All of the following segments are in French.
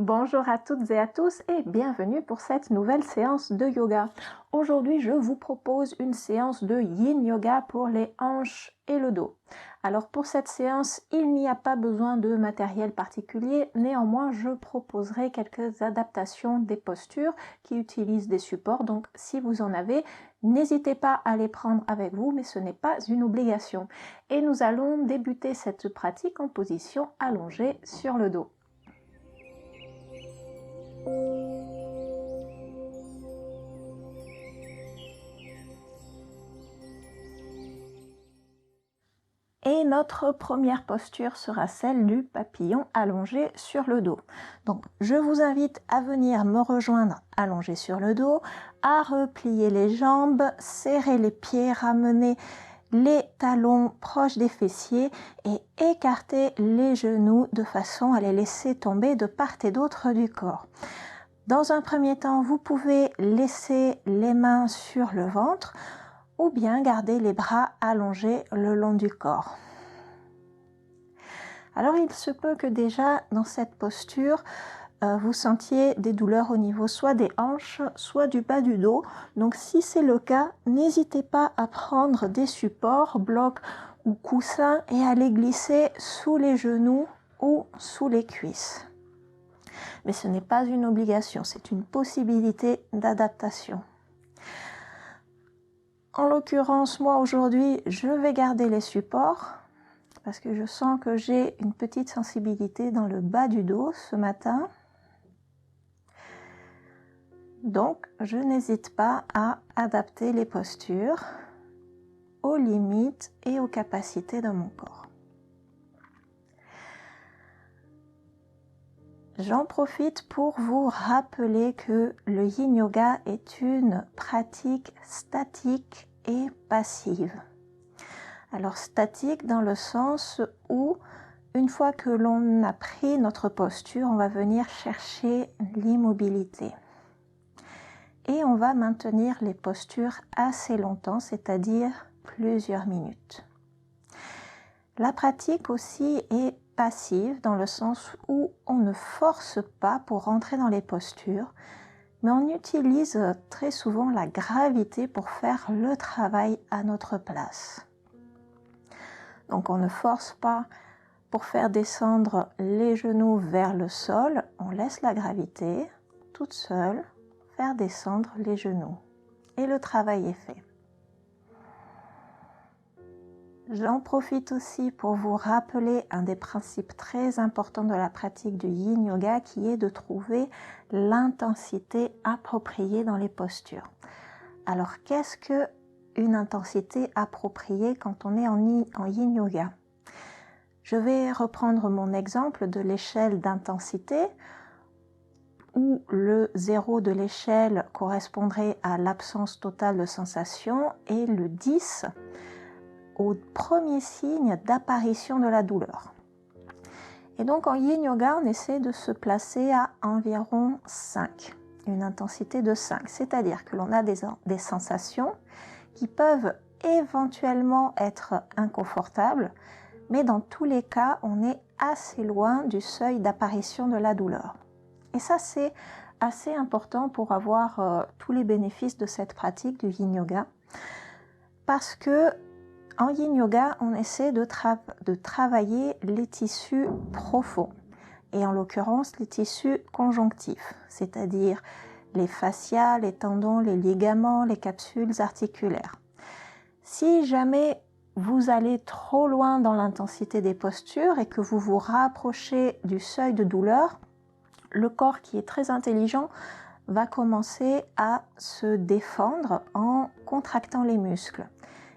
Bonjour à toutes et à tous et bienvenue pour cette nouvelle séance de yoga. Aujourd'hui, je vous propose une séance de Yin Yoga pour les hanches et le dos. Alors pour cette séance, il n'y a pas besoin de matériel particulier, néanmoins je proposerai quelques adaptations des postures qui utilisent des supports, donc si vous en avez, n'hésitez pas à les prendre avec vous, mais ce n'est pas une obligation. Et nous allons débuter cette pratique en position allongée sur le dos. Et notre première posture sera celle du papillon allongé sur le dos. Donc je vous invite à venir me rejoindre allongé sur le dos, à replier les jambes, serrer les pieds, ramener les talons proches des fessiers et écarter les genoux de façon à les laisser tomber de part et d'autre du corps. Dans un premier temps, vous pouvez laisser les mains sur le ventre ou bien garder les bras allongés le long du corps. Alors il se peut que déjà dans cette posture, vous sentiez des douleurs au niveau soit des hanches, soit du bas du dos. Donc si c'est le cas, n'hésitez pas à prendre des supports, blocs ou coussins et à les glisser sous les genoux ou sous les cuisses. Mais ce n'est pas une obligation, c'est une possibilité d'adaptation. En l'occurrence, moi aujourd'hui, je vais garder les supports parce que je sens que j'ai une petite sensibilité dans le bas du dos ce matin. Donc, je n'hésite pas à adapter les postures aux limites et aux capacités de mon corps. J'en profite pour vous rappeler que le Yin Yoga est une pratique statique et passive. Alors statique dans le sens où une fois que l'on a pris notre posture, on va venir chercher l'immobilité. Et on va maintenir les postures assez longtemps, c'est-à-dire plusieurs minutes. La pratique aussi est passive dans le sens où on ne force pas pour rentrer dans les postures, mais on utilise très souvent la gravité pour faire le travail à notre place. Donc on ne force pas pour faire descendre les genoux vers le sol, on laisse la gravité toute seule faire descendre les genoux et le travail est fait. J'en profite aussi pour vous rappeler un des principes très importants de la pratique du Yin Yoga qui est de trouver l'intensité appropriée dans les postures. Alors qu'est-ce que une intensité appropriée quand on est en Yin Yoga? Je vais reprendre mon exemple de l'échelle d'intensité où le 0 de l'échelle correspondrait à l'absence totale de sensation et le 10 au premier signe d'apparition de la douleur. Et donc en Yin Yoga, on essaie de se placer à environ 5, une intensité de 5, c'est-à-dire que l'on a des sensations qui peuvent éventuellement être inconfortables, mais dans tous les cas, on est assez loin du seuil d'apparition de la douleur. Et ça, c'est assez important pour avoir tous les bénéfices de cette pratique du Yin Yoga, parce que en Yin Yoga, on essaie de travailler les tissus profonds, et en l'occurrence les tissus conjonctifs, c'est-à-dire les fascias, les tendons, les ligaments, les capsules articulaires. Si jamais vous allez trop loin dans l'intensité des postures et que vous vous rapprochez du seuil de douleur, le corps qui est très intelligent va commencer à se défendre en contractant les muscles.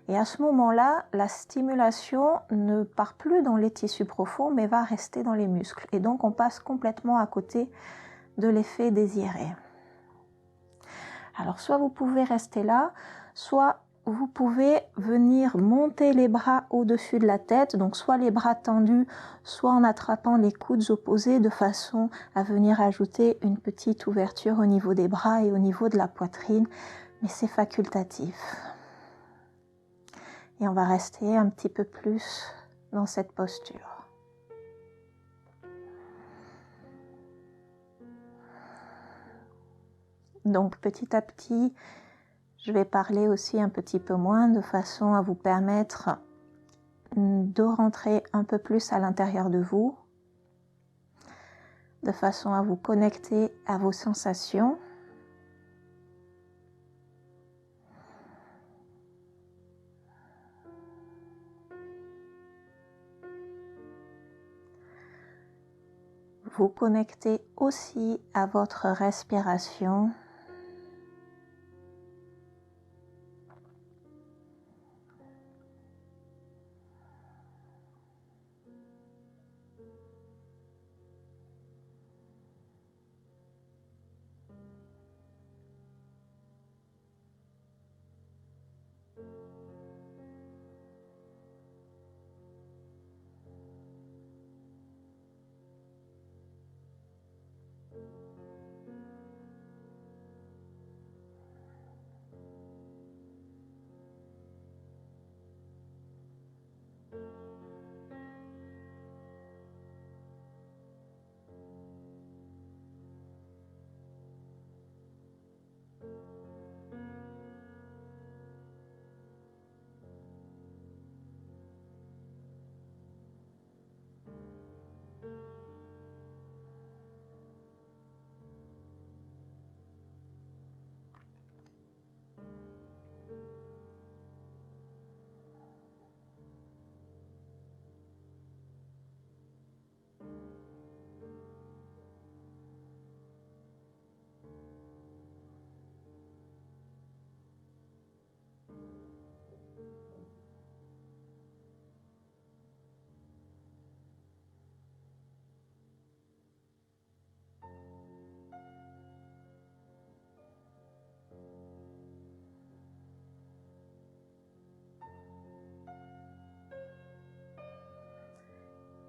Et à ce moment-là, la stimulation ne part plus dans les tissus profonds, mais va rester dans les muscles. Et donc, on passe complètement à côté de l'effet désiré. Alors, soit vous pouvez rester là, soit vous pouvez venir monter les bras au-dessus de la tête, donc soit les bras tendus, soit en attrapant les coudes opposés de façon à venir ajouter une petite ouverture au niveau des bras et au niveau de la poitrine, mais c'est facultatif. Et on va rester un petit peu plus dans cette posture. Donc petit à petit, je vais parler aussi un petit peu moins de façon à vous permettre de rentrer un peu plus à l'intérieur de vous, de façon à vous connecter à vos sensations. Vous connectez aussi à votre respiration.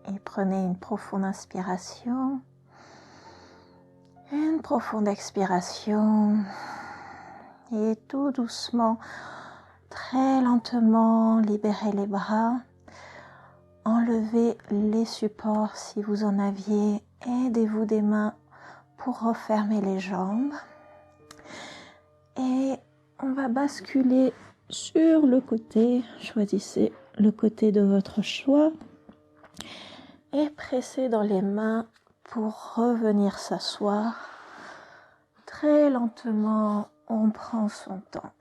Et prenez une profonde inspiration, une profonde expiration. Et tout doucement, très lentement, libérez les bras. Enlevez les supports si vous en aviez. Aidez-vous des mains pour refermer les jambes. Et on va basculer sur le côté. Choisissez le côté de votre choix. Et pressez dans les mains pour revenir s'asseoir. Très lentement, on prend son temps.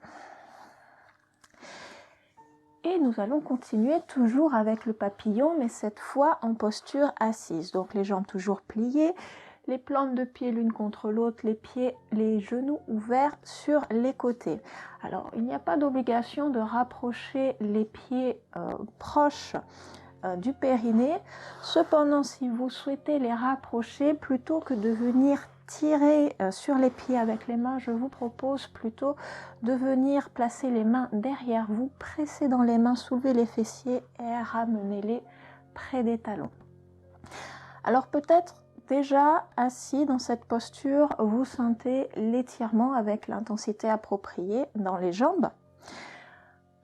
Et nous allons continuer toujours avec le papillon, mais cette fois en posture assise. Donc les jambes toujours pliées, les plantes de pied l'une contre l'autre, les genoux ouverts sur les côtés. Alors il n'y a pas d'obligation de rapprocher les pieds proches du périnée. Cependant, si vous souhaitez les rapprocher, plutôt que de venir tirer sur les pieds avec les mains, je vous propose plutôt de venir placer les mains derrière vous, presser dans les mains, soulever les fessiers et ramenez-les près des talons. Alors peut-être déjà assis dans cette posture, vous sentez l'étirement avec l'intensité appropriée dans les jambes.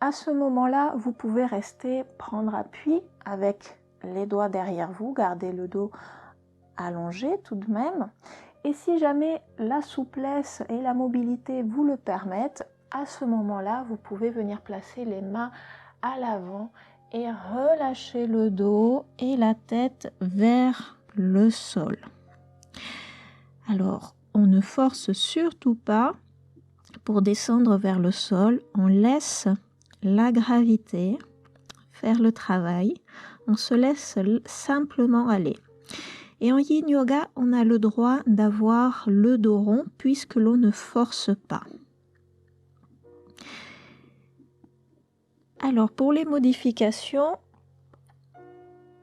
À ce moment-là, vous pouvez rester, prendre appui avec les doigts derrière vous, garder le dos allongé tout de même. Et si jamais la souplesse et la mobilité vous le permettent, à ce moment-là, vous pouvez venir placer les mains à l'avant et relâcher le dos et la tête vers le sol. Alors, on ne force surtout pas pour descendre vers le sol, on laisse la gravité faire le travail, on se laisse simplement aller. Et en yin yoga, on a le droit d'avoir le dos rond puisque l'on ne force pas. Alors pour les modifications,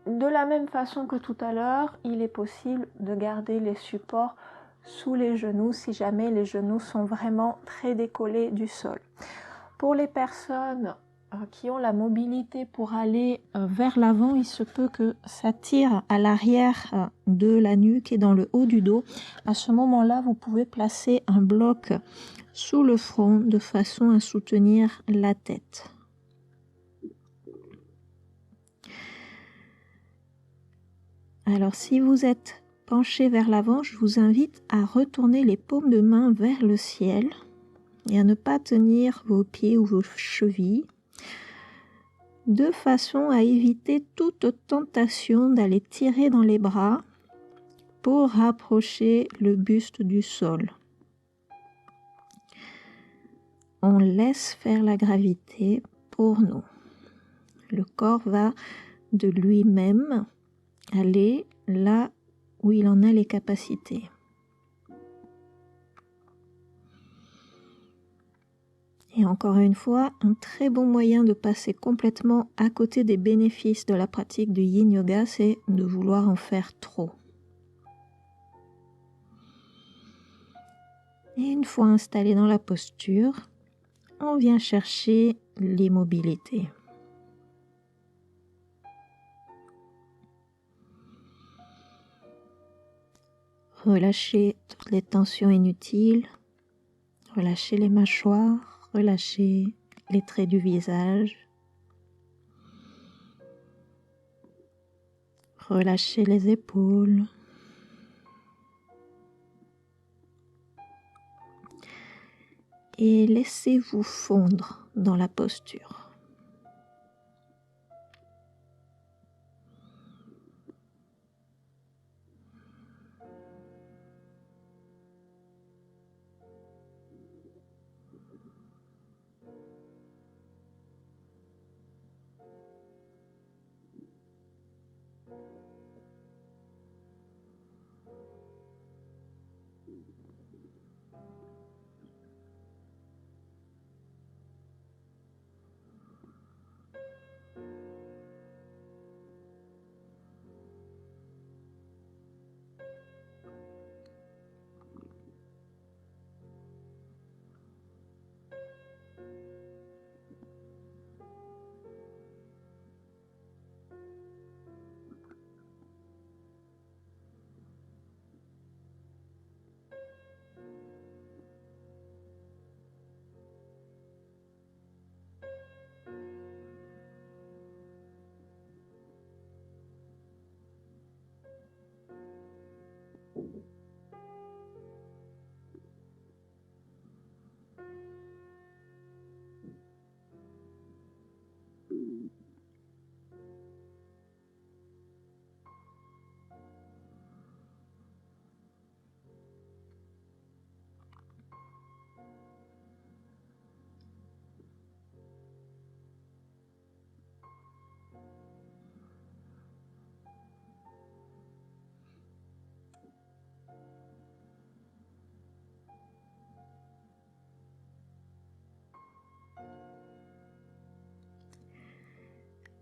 de la même façon que tout à l'heure, il est possible de garder les supports sous les genoux si jamais les genoux sont vraiment très décollés du sol. Pour les personnes qui ont la mobilité pour aller vers l'avant, il se peut que ça tire à l'arrière de la nuque et dans le haut du dos. À ce moment-là, vous pouvez placer un bloc sous le front de façon à soutenir la tête. Alors, si vous êtes Penchez vers l'avant, je vous invite à retourner les paumes de main vers le ciel et à ne pas tenir vos pieds ou vos chevilles, de façon à éviter toute tentation d'aller tirer dans les bras pour rapprocher le buste du sol. On laisse faire la gravité pour nous. Le corps va de lui-même aller là où il en a les capacités. Et encore une fois, un très bon moyen de passer complètement à côté des bénéfices de la pratique du Yin Yoga, c'est de vouloir en faire trop. Et une fois installé dans la posture, on vient chercher l'immobilité. Relâchez toutes les tensions inutiles, relâchez les mâchoires, relâchez les traits du visage, relâchez les épaules, et laissez-vous fondre dans la posture.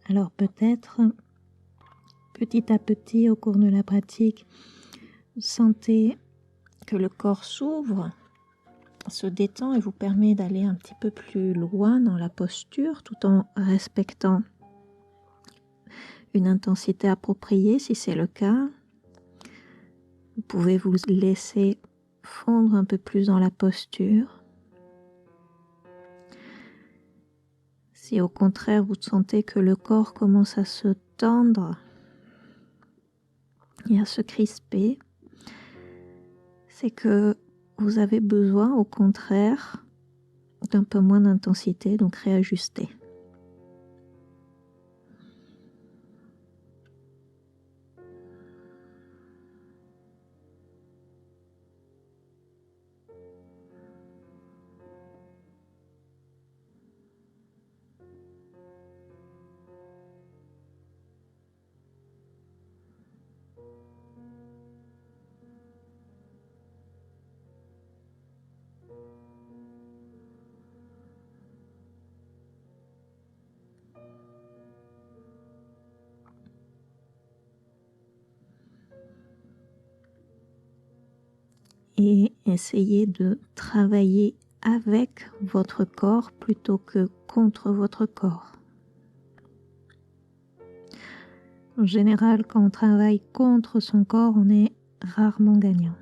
Alors peut-être, petit à petit, au cours de la pratique, sentez que le corps s'ouvre, se détend et vous permet d'aller un petit peu plus loin dans la posture tout en respectant une intensité appropriée si c'est le cas. Vous pouvez vous laisser fondre un peu plus dans la posture. Si au contraire vous sentez que le corps commence à se tendre et à se crisper, c'est que vous avez besoin au contraire d'un peu moins d'intensité, donc réajuster. Et essayez de travailler avec votre corps plutôt que contre votre corps. En général, quand on travaille contre son corps, on est rarement gagnant.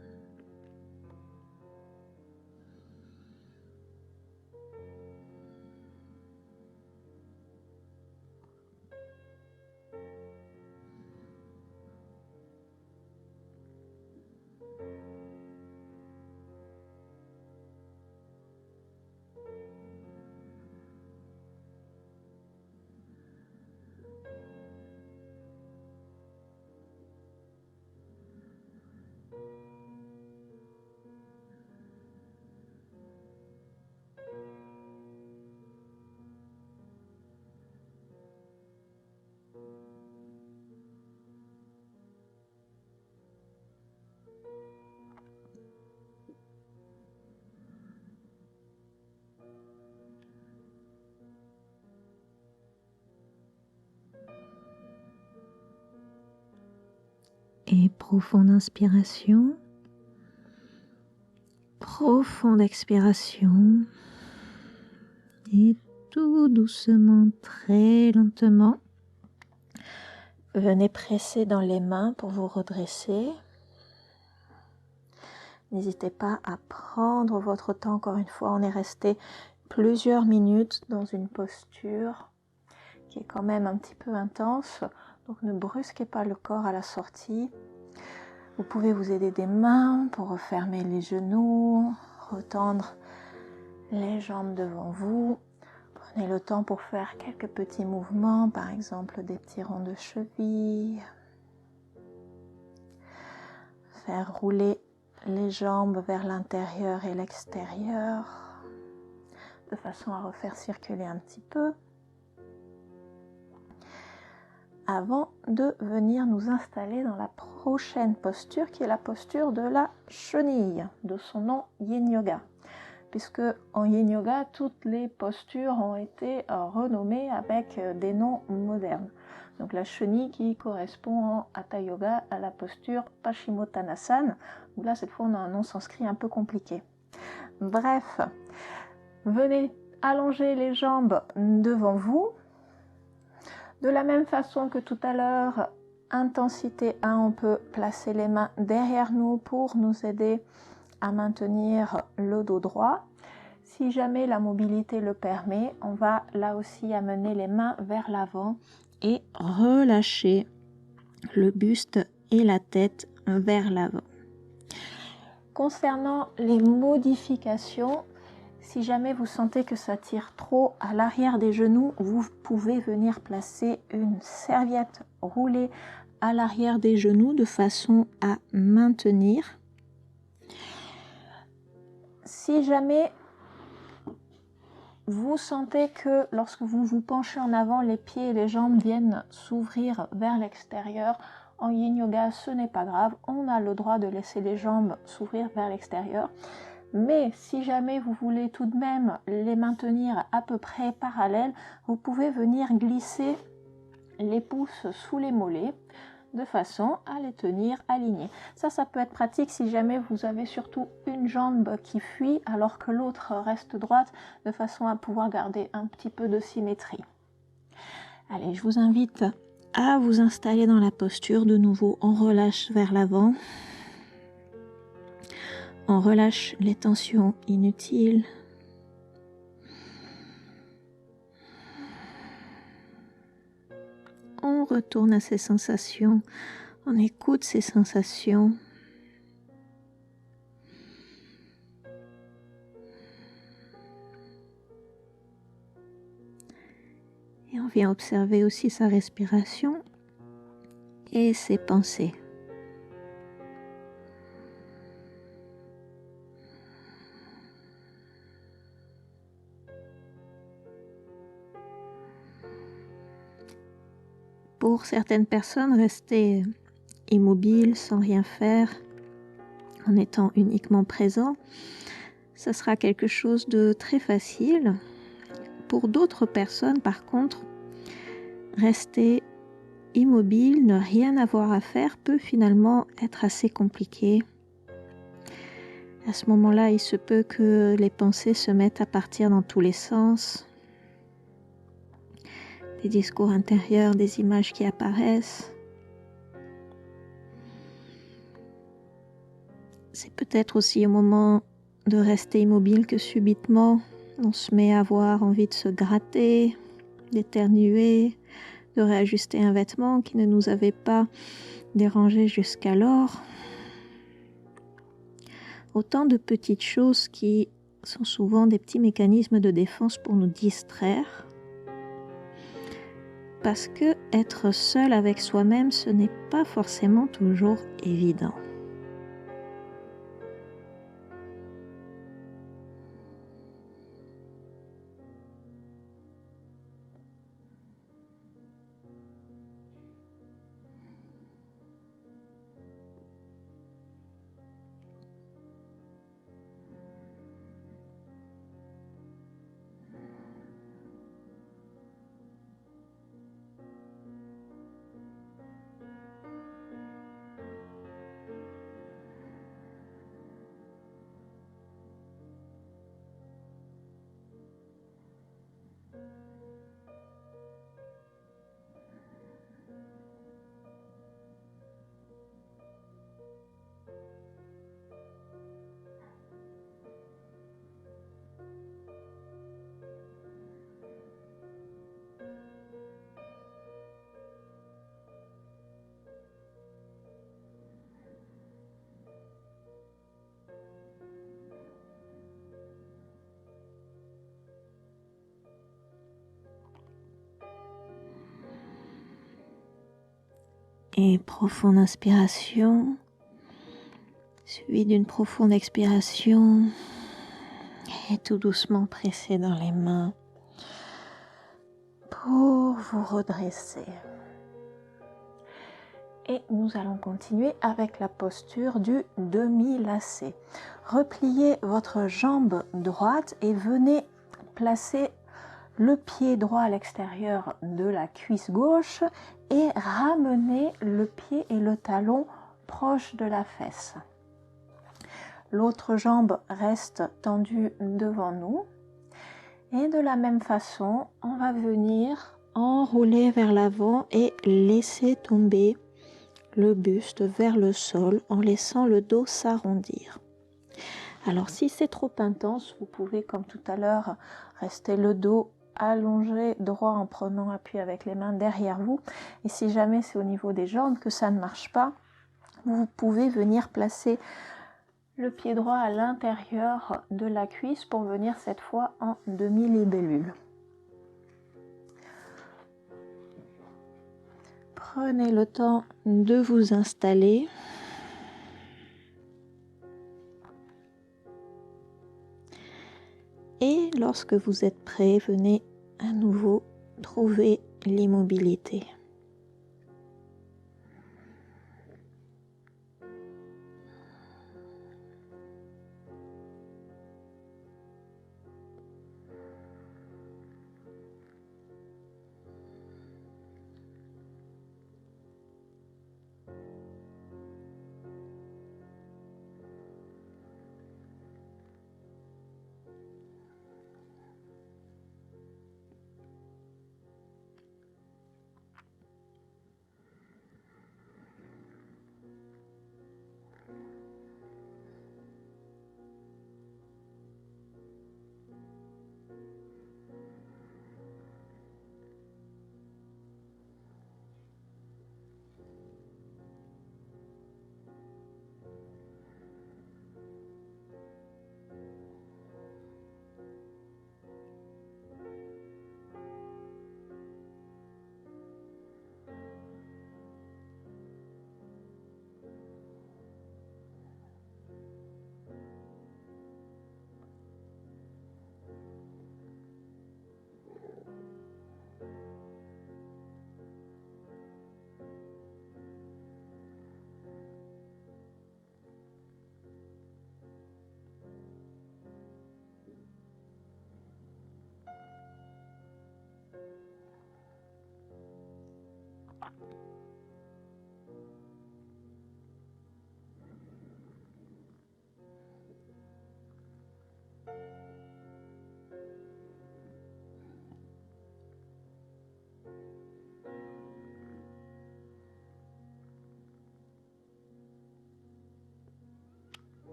et profonde inspiration. Profonde expiration. Et tout doucement, très lentement, venez presser dans les mains pour vous redresser. N'hésitez pas à prendre votre temps. Encore une fois, on est resté plusieurs minutes dans une posture qui est quand même un petit peu intense. Donc ne brusquez pas le corps à la sortie. Vous pouvez vous aider des mains pour refermer les genoux, retendre les jambes devant vous. Prenez le temps pour faire quelques petits mouvements, par exemple des petits ronds de cheville. Faire rouler les jambes vers l'intérieur et l'extérieur, de façon à refaire circuler un petit peu. Avant de venir nous installer dans la prochaine posture, qui est la posture de la chenille, de son nom Yin Yoga. Puisque en Yin Yoga, toutes les postures ont été renommées avec des noms modernes. Donc la chenille qui correspond en Hatha Yoga à la posture Paschimottanasana, où là cette fois on a un nom sanskrit un peu compliqué. Bref, venez allonger les jambes devant vous. De la même façon que tout à l'heure, intensité 1, on peut placer les mains derrière nous pour nous aider à maintenir le dos droit. Si jamais la mobilité le permet, on va là aussi amener les mains vers l'avant et relâcher le buste et la tête vers l'avant. Concernant les modifications, si jamais vous sentez que ça tire trop à l'arrière des genoux, vous pouvez venir placer une serviette roulée à l'arrière des genoux de façon à maintenir. Si jamais vous sentez que lorsque vous vous penchez en avant, les pieds et les jambes viennent s'ouvrir vers l'extérieur, en Yin Yoga, ce n'est pas grave, on a le droit de laisser les jambes s'ouvrir vers l'extérieur. Mais si jamais vous voulez tout de même les maintenir à peu près parallèles, vous pouvez venir glisser les pouces sous les mollets de façon à les tenir alignés. Ça peut être pratique si jamais vous avez surtout une jambe qui fuit alors que l'autre reste droite, de façon à pouvoir garder un petit peu de symétrie. Allez, je vous invite à vous installer dans la posture. De nouveau, on relâche vers l'avant. On relâche les tensions inutiles. On retourne à ces sensations. On écoute ces sensations. Et on vient observer aussi sa respiration et ses pensées. Pour certaines personnes, rester immobile, sans rien faire, en étant uniquement présent, ça sera quelque chose de très facile. Pour d'autres personnes, par contre, rester immobile, ne rien avoir à faire, peut finalement être assez compliqué. À ce moment-là, il se peut que les pensées se mettent à partir dans tous les sens. Des discours intérieurs, des images qui apparaissent. C'est peut-être aussi au moment de rester immobile que subitement on se met à avoir envie de se gratter, d'éternuer, de réajuster un vêtement qui ne nous avait pas dérangé jusqu'alors. Autant de petites choses qui sont souvent des petits mécanismes de défense pour nous distraire. Parce que être seul avec soi-même, ce n'est pas forcément toujours évident. Et profonde inspiration, suivie d'une profonde expiration. Et tout doucement presser dans les mains pour vous redresser. Et nous allons continuer avec la posture du demi-lacet. Repliez votre jambe droite et venez placer le pied droit à l'extérieur de la cuisse gauche et ramenez le pied et le talon proche de la fesse. L'autre jambe reste tendue devant nous. Et de la même façon, on va venir enrouler vers l'avant et laisser tomber le buste vers le sol en laissant le dos s'arrondir. Alors si c'est trop intense, vous pouvez comme tout à l'heure rester le dos allongé droit en prenant appui avec les mains derrière vous. Et si jamais c'est au niveau des jambes que ça ne marche pas, vous pouvez venir placer le pied droit à l'intérieur de la cuisse pour venir cette fois en demi-libellule. Prenez le temps de vous installer. Et lorsque vous êtes prêt, venez à nouveau trouver l'immobilité.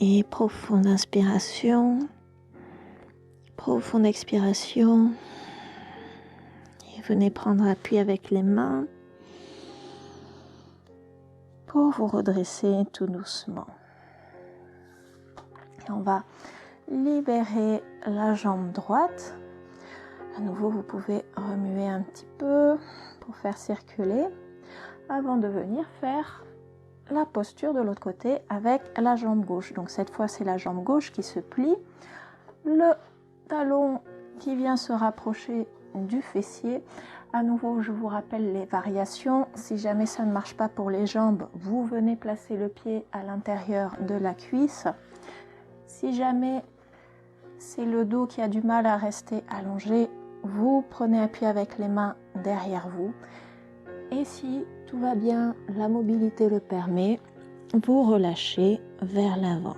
Et profonde inspiration, profonde expiration. Et venez prendre appui avec les mains pour vous redresser tout doucement. Et on va libérer la jambe droite. À nouveau, vous pouvez remuer un petit peu pour faire circuler avant de venir faire la posture de l'autre côté avec la jambe gauche. Donc cette fois, c'est la jambe gauche qui se plie, le talon qui vient se rapprocher du fessier, À nouveau, je vous rappelle les variations. Si jamais ça ne marche pas pour les jambes, vous venez placer le pied à l'intérieur de la cuisse. Si jamais c'est le dos qui a du mal à rester allongé, vous prenez appui avec les mains derrière vous. Et si tout va bien, la mobilité le permet, vous relâchez vers l'avant.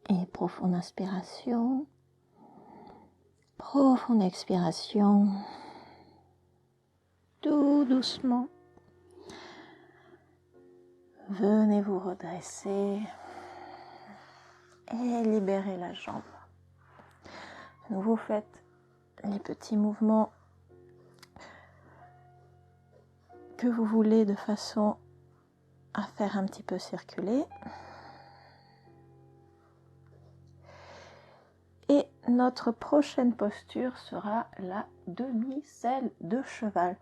Et profonde inspiration, profonde expiration, tout doucement. Venez vous redresser et libérer la jambe. Vous faites les petits mouvements que vous voulez de façon à faire un petit peu circuler. Et notre prochaine posture sera la demi-selle de cheval.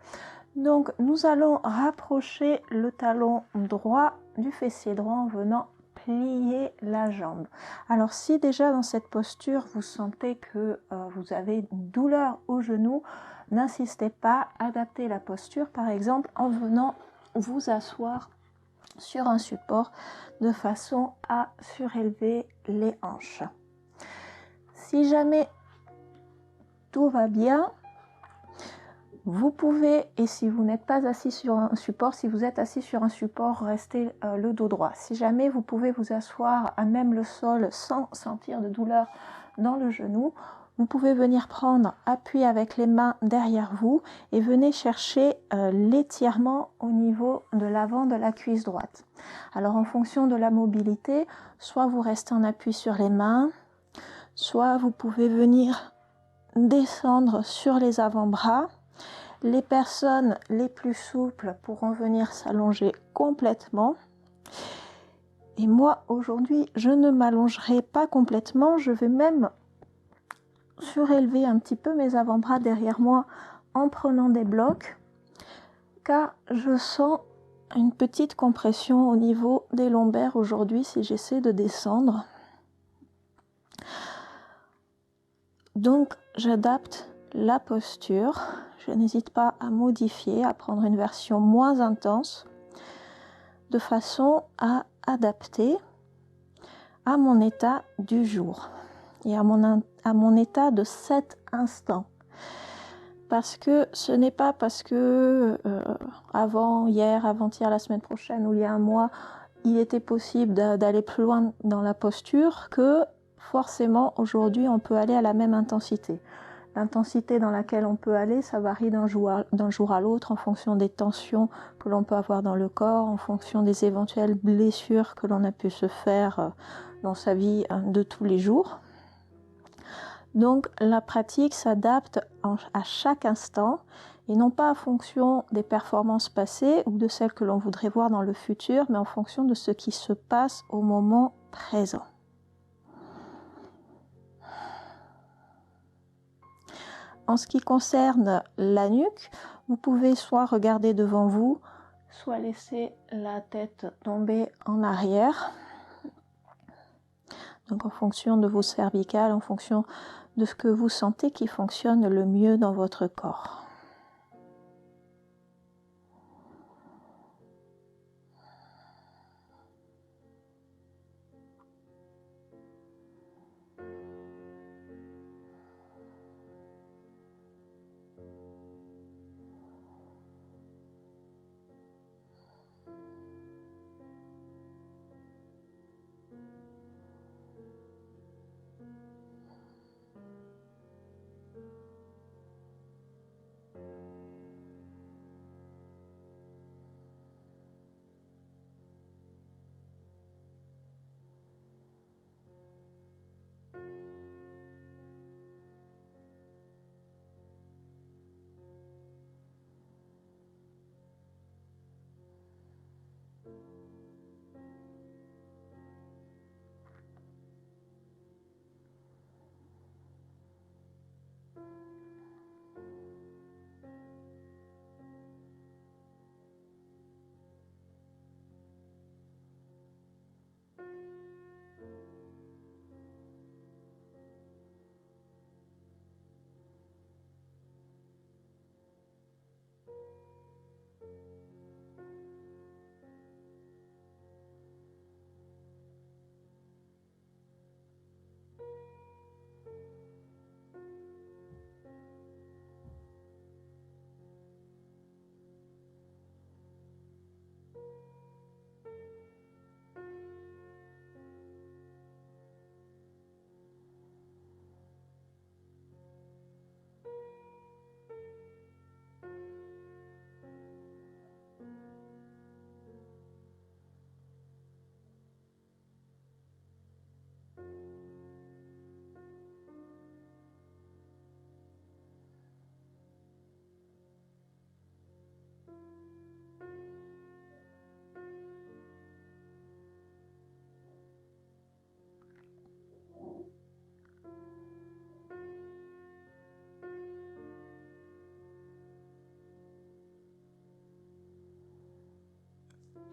Donc nous allons rapprocher le talon droit du fessier droit en venant plier la jambe. Alors si déjà dans cette posture vous sentez que vous avez une douleur au genou, n'insistez pas, adaptez la posture par exemple en venant vous asseoir sur un support de façon à surélever les hanches. Si jamais tout va bien, vous pouvez, et si vous n'êtes pas assis sur un support, si vous êtes assis sur un support, restez le dos droit. Si jamais vous pouvez vous asseoir à même le sol sans sentir de douleur dans le genou, vous pouvez venir prendre appui avec les mains derrière vous et venez chercher l'étirement au niveau de l'avant de la cuisse droite. Alors en fonction de la mobilité, soit vous restez en appui sur les mains, soit vous pouvez venir descendre sur les avant-bras Les personnes les plus souples pourront venir s'allonger complètement. Et moi, aujourd'hui, je ne m'allongerai pas complètement. Je vais même surélever un petit peu mes avant-bras derrière moi en prenant des blocs, car je sens une petite compression au niveau des lombaires aujourd'hui si j'essaie de descendre. Donc, j'adapte la posture. Je n'hésite pas à modifier, à prendre une version moins intense, de façon à adapter à mon état du jour et à mon état de cet instant. Parce que ce n'est pas parce que avant, hier, avant-hier, la semaine prochaine ou il y a un mois, il était possible d'aller plus loin dans la posture que forcément aujourd'hui on peut aller à la même intensité. L'intensité dans laquelle on peut aller, ça varie d'un jour à l'autre en fonction des tensions que l'on peut avoir dans le corps, en fonction des éventuelles blessures que l'on a pu se faire dans sa vie de tous les jours. Donc la pratique s'adapte à chaque instant et non pas en fonction des performances passées ou de celles que l'on voudrait voir dans le futur, mais en fonction de ce qui se passe au moment présent. En ce qui concerne la nuque, vous pouvez soit regarder devant vous, soit laisser la tête tomber en arrière. Donc en fonction de vos cervicales, en fonction de ce que vous sentez qui fonctionne le mieux dans votre corps.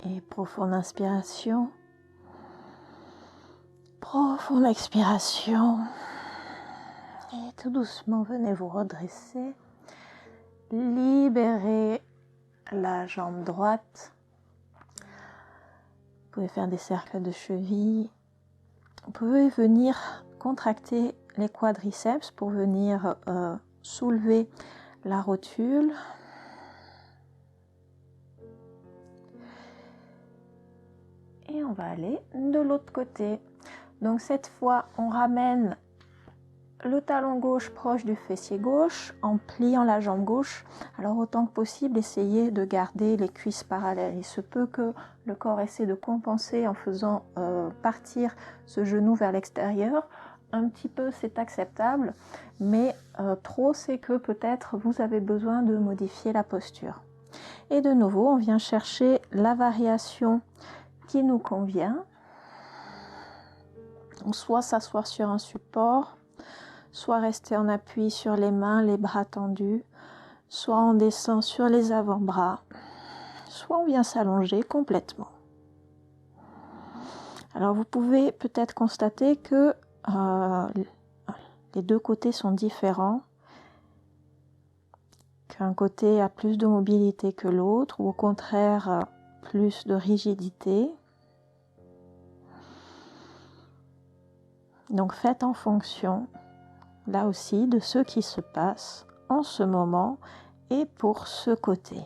Et profonde inspiration, profonde expiration. Et tout doucement, venez vous redresser. Libérez la jambe droite. Vous pouvez faire des cercles de cheville. Vous pouvez venir contracter les quadriceps pour venir soulever la rotule. Et on va aller de l'autre côté. Donc cette fois, on ramène le talon gauche proche du fessier gauche en pliant la jambe gauche. Alors autant que possible, essayez de garder les cuisses parallèles. Il se peut que le corps essaie de compenser en faisant partir ce genou vers l'extérieur. un petit peu c'est acceptable, mais trop c'est que peut-être vous avez besoin de modifier la posture. Et de nouveau, on vient chercher la variation qui nous convient. Donc, soit s'asseoir sur un support, soit rester en appui sur les mains, les bras tendus, soit on descend sur les avant-bras, soit on vient s'allonger complètement. Alors vous pouvez peut-être constater que les deux côtés sont différents, qu'un côté a plus de mobilité que l'autre, ou au contraire plus de rigidité. Donc faites en fonction, là aussi, de ce qui se passe en ce moment et pour ce côté.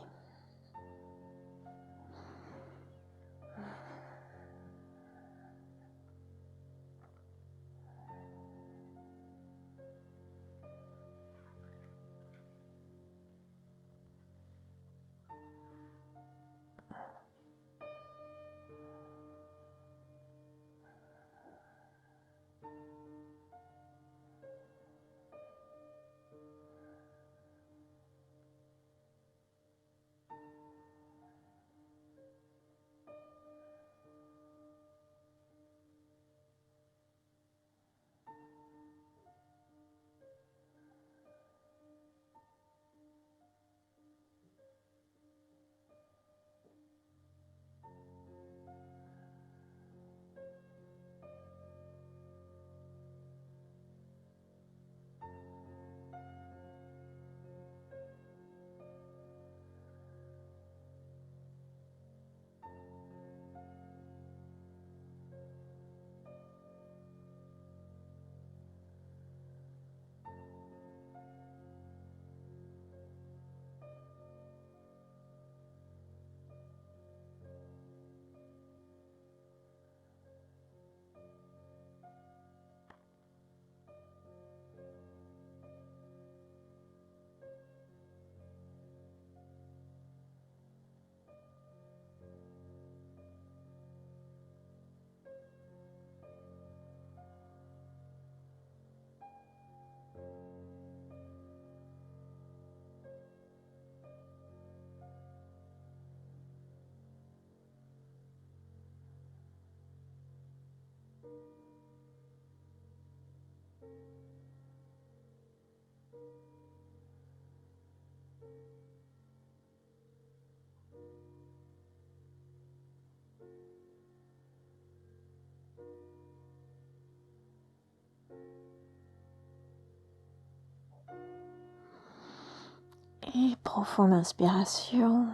Et profonde inspiration,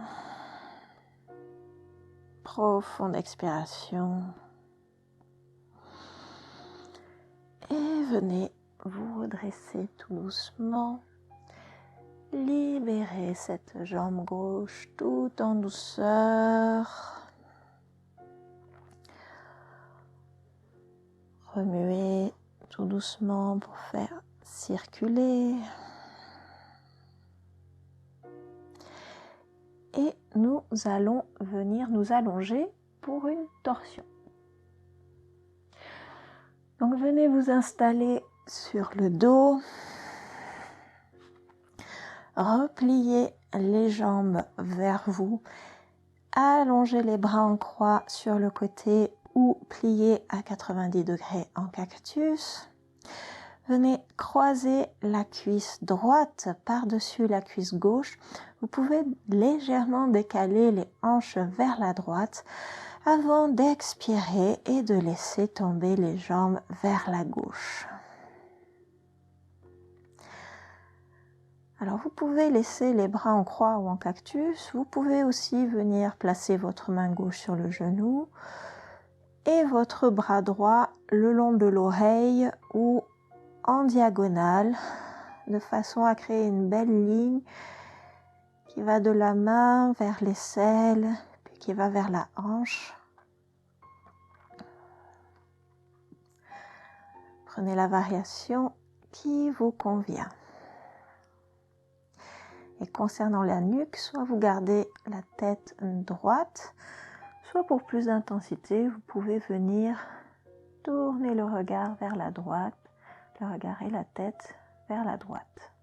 profonde expiration. Et venez vous redresser tout doucement. Libérez cette jambe gauche tout en douceur. Remuez tout doucement pour faire circuler. Et nous allons venir nous allonger pour une torsion. Donc venez vous installer sur le dos. Repliez les jambes vers vous. Allongez les bras en croix sur le côté ou pliez à 90 degrés en cactus. Venez croiser la cuisse droite par-dessus la cuisse gauche. Vous pouvez légèrement décaler les hanches vers la droite avant d'expirer et de laisser tomber les jambes vers la gauche. Alors vous pouvez laisser les bras en croix ou en cactus. Vous pouvez aussi venir placer votre main gauche sur le genou et votre bras droit le long de l'oreille ou en diagonale, de façon à créer une belle ligne qui va de la main vers l'aisselle, puis qui va vers la hanche. Prenez la variation qui vous convient. Et concernant la nuque, soit vous gardez la tête droite, soit pour plus d'intensité, vous pouvez venir tourner le regard vers la droite le regard et la tête vers la droite.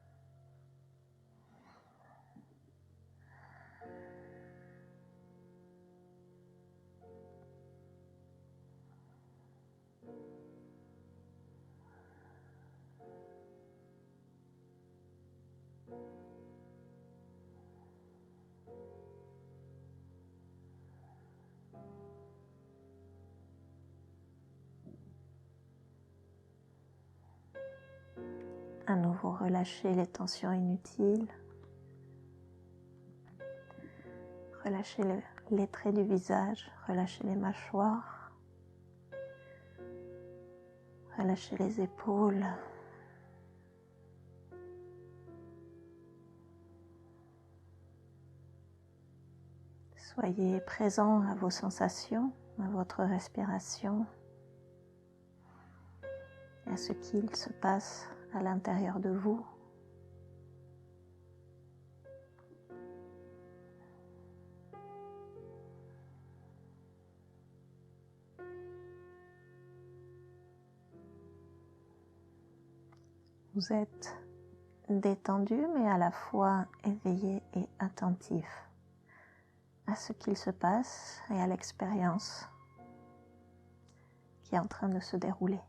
À nouveau, relâchez les tensions inutiles. Relâchez les traits du visage, relâchez les mâchoires. Relâchez les épaules. Soyez présent à vos sensations, à votre respiration, à ce qu'il se passe à l'intérieur de vous. Vous êtes détendu, mais à la fois éveillé et attentif à ce qu'il se passe et à l'expérience qui est en train de se dérouler.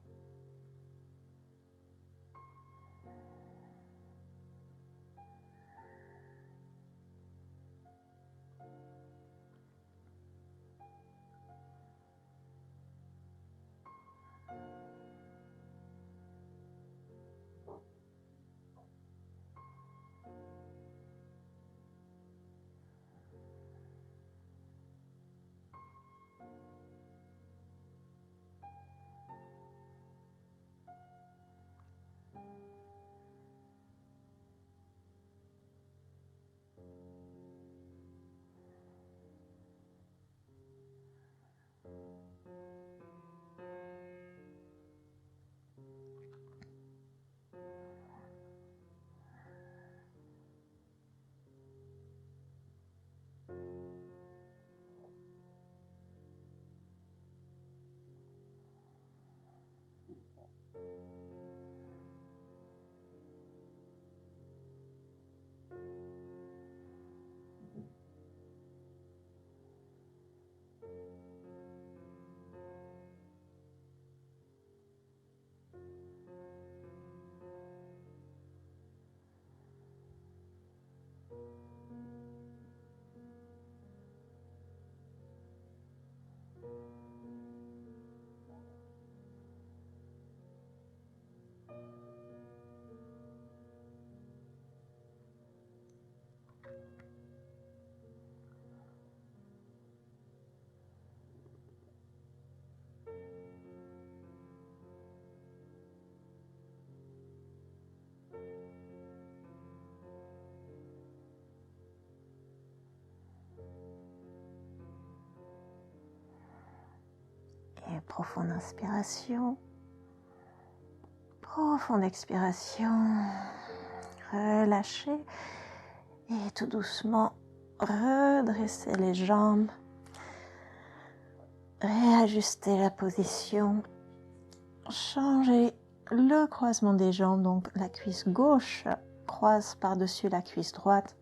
Et profonde inspiration, profonde expiration, relâchez et tout doucement redressez les jambes, réajustez la position, changez le croisement des jambes, donc la cuisse gauche croise par-dessus la cuisse droite.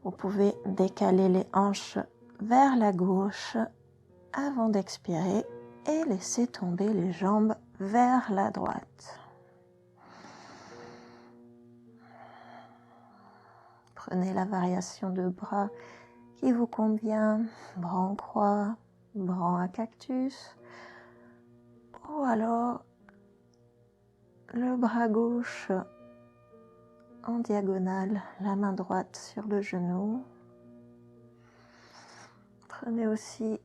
Vous pouvez décaler les hanches vers la gauche avant d'expirer et laisser tomber les jambes vers la droite. Prenez la variation de bras qui vous convient, bras en croix, bras à cactus, ou alors le bras gauche en diagonale, la main droite sur le genou. Prenez aussi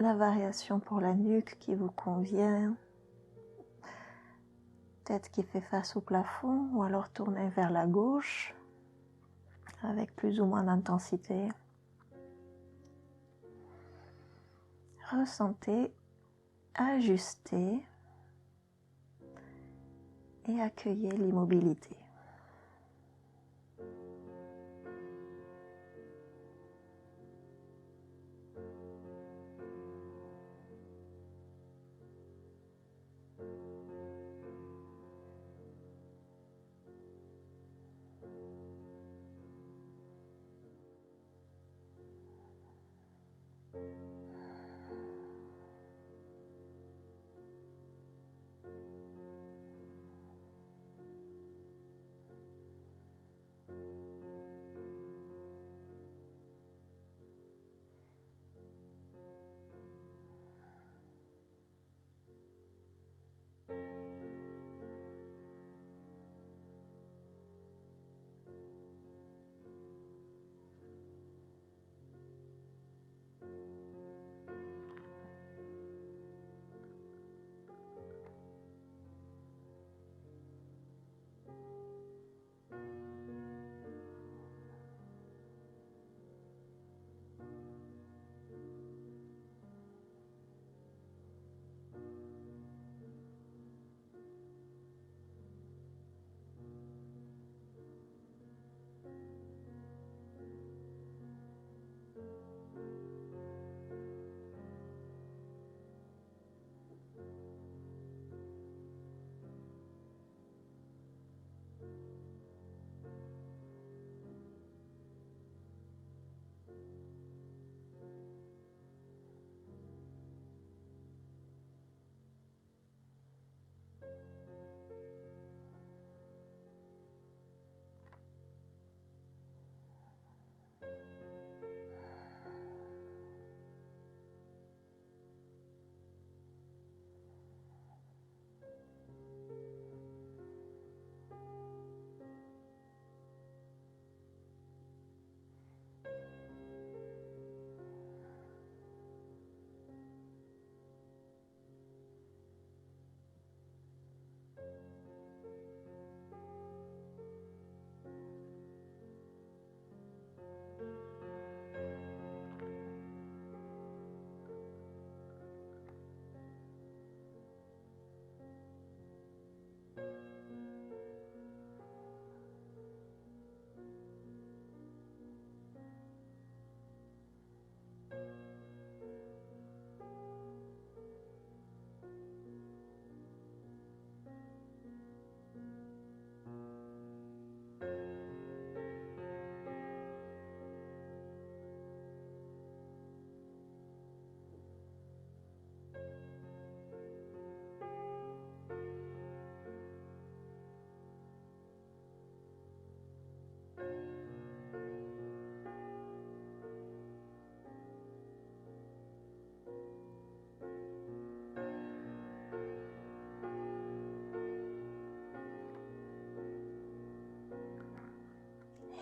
la variation pour la nuque qui vous convient, tête qui fait face au plafond, ou alors tournez vers la gauche avec plus ou moins d'intensité. Ressentez, ajustez et accueillez l'immobilité.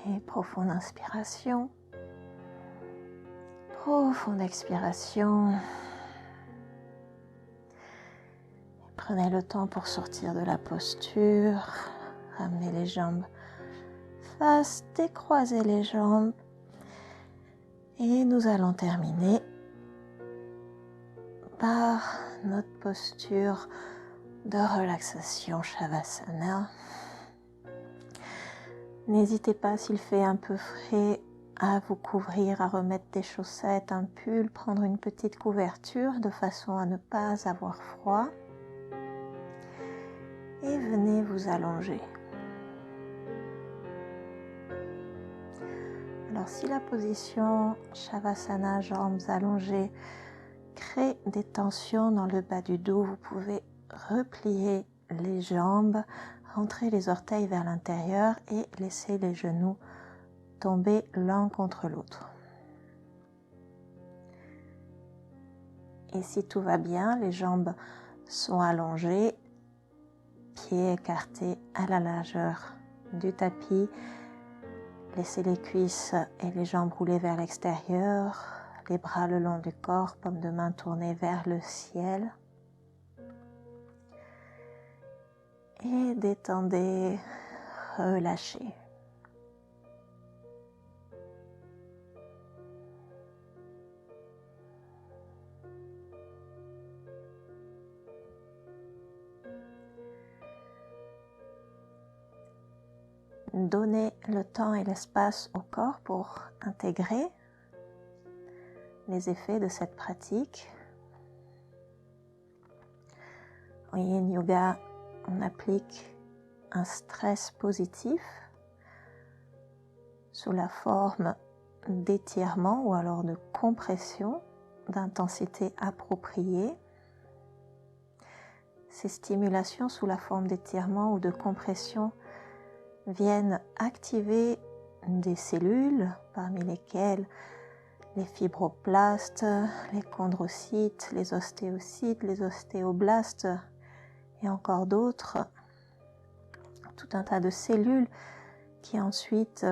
Et profonde inspiration. Profonde expiration. Prenez le temps pour sortir de la posture. Ramenez les jambes face, décroisez les jambes. Et nous allons terminer par notre posture de relaxation Shavasana. N'hésitez pas, s'il fait un peu frais, à vous couvrir, à remettre des chaussettes, un pull, prendre une petite couverture de façon à ne pas avoir froid. Et venez vous allonger. Alors si la position Shavasana, jambes allongées, crée des tensions dans le bas du dos, vous pouvez replier les jambes, rentrer les orteils vers l'intérieur et laisser les genoux tomber l'un contre l'autre. Et si tout va bien, les jambes sont allongées, pieds écartés à la largeur du tapis. Laissez les cuisses et les jambes rouler vers l'extérieur, les bras le long du corps, paumes de main tournées vers le ciel. Et détendez, relâchez. Donnez le temps et l'espace au corps pour intégrer les effets de cette pratique. En Yin Yoga, on applique un stress positif sous la forme d'étirement ou alors de compression d'intensité appropriée. Ces stimulations sous la forme d'étirement ou de compression viennent activer des cellules, parmi lesquelles les fibroblastes, les chondrocytes, les ostéocytes, les ostéoblastes et encore d'autres, tout un tas de cellules qui ensuite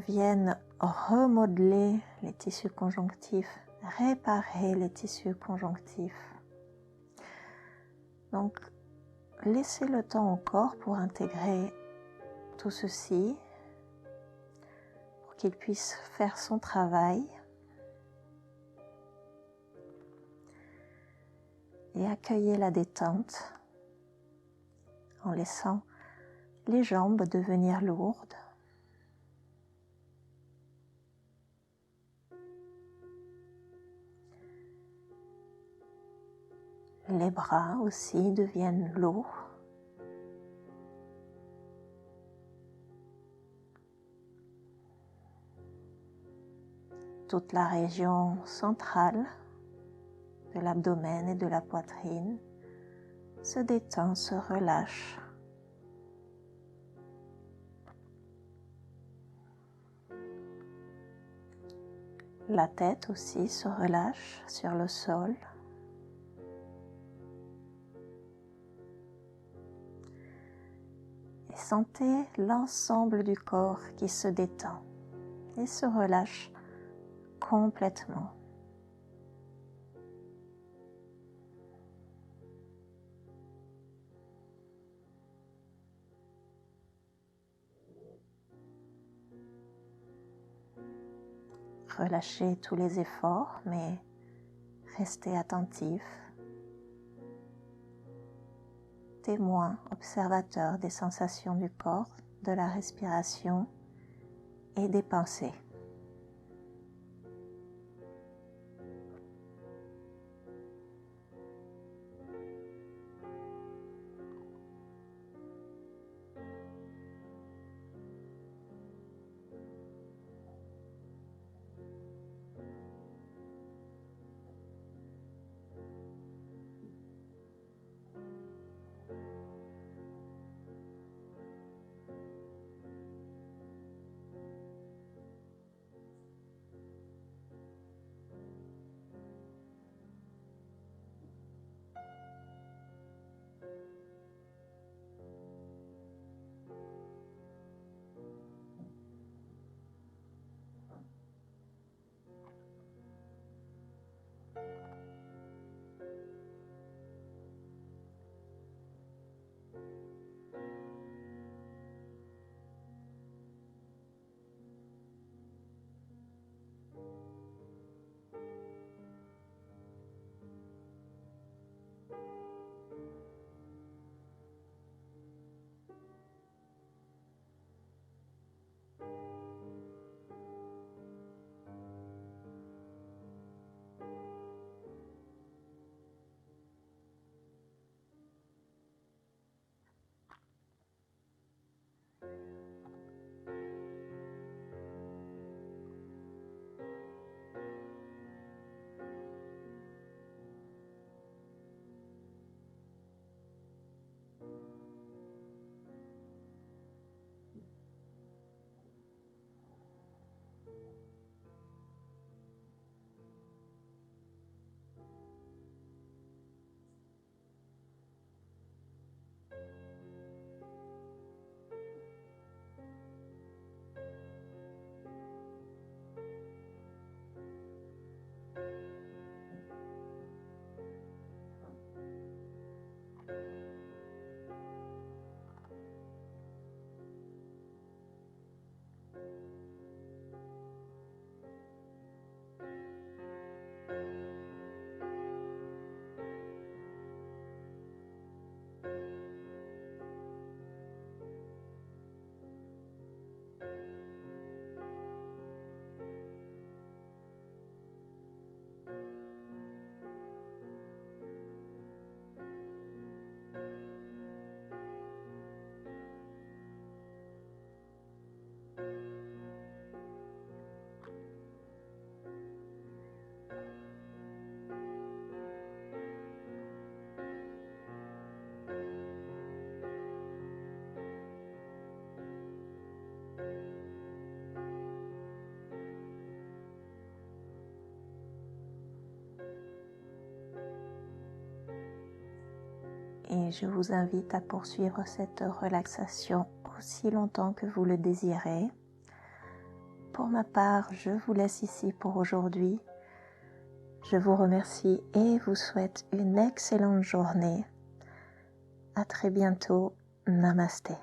viennent remodeler les tissus conjonctifs, réparer les tissus conjonctifs. Donc, laissez le temps au corps pour intégrer tout ceci, pour qu'il puisse faire son travail. Et accueillez la détente en laissant les jambes devenir lourdes. Les bras aussi deviennent lourds. Toute la région centrale de l'abdomen et de la poitrine se détend, se relâche. La tête aussi se relâche sur le sol. Et sentez l'ensemble du corps qui se détend et se relâche complètement. Relâchez tous les efforts, mais restez attentif, témoin, observateur des sensations du corps, de la respiration et des pensées. et je vous invite à poursuivre cette relaxation aussi longtemps que vous le désirez. Pour ma part, je vous laisse ici pour aujourd'hui. Je vous remercie et vous souhaite une excellente journée. À très bientôt. Namasté.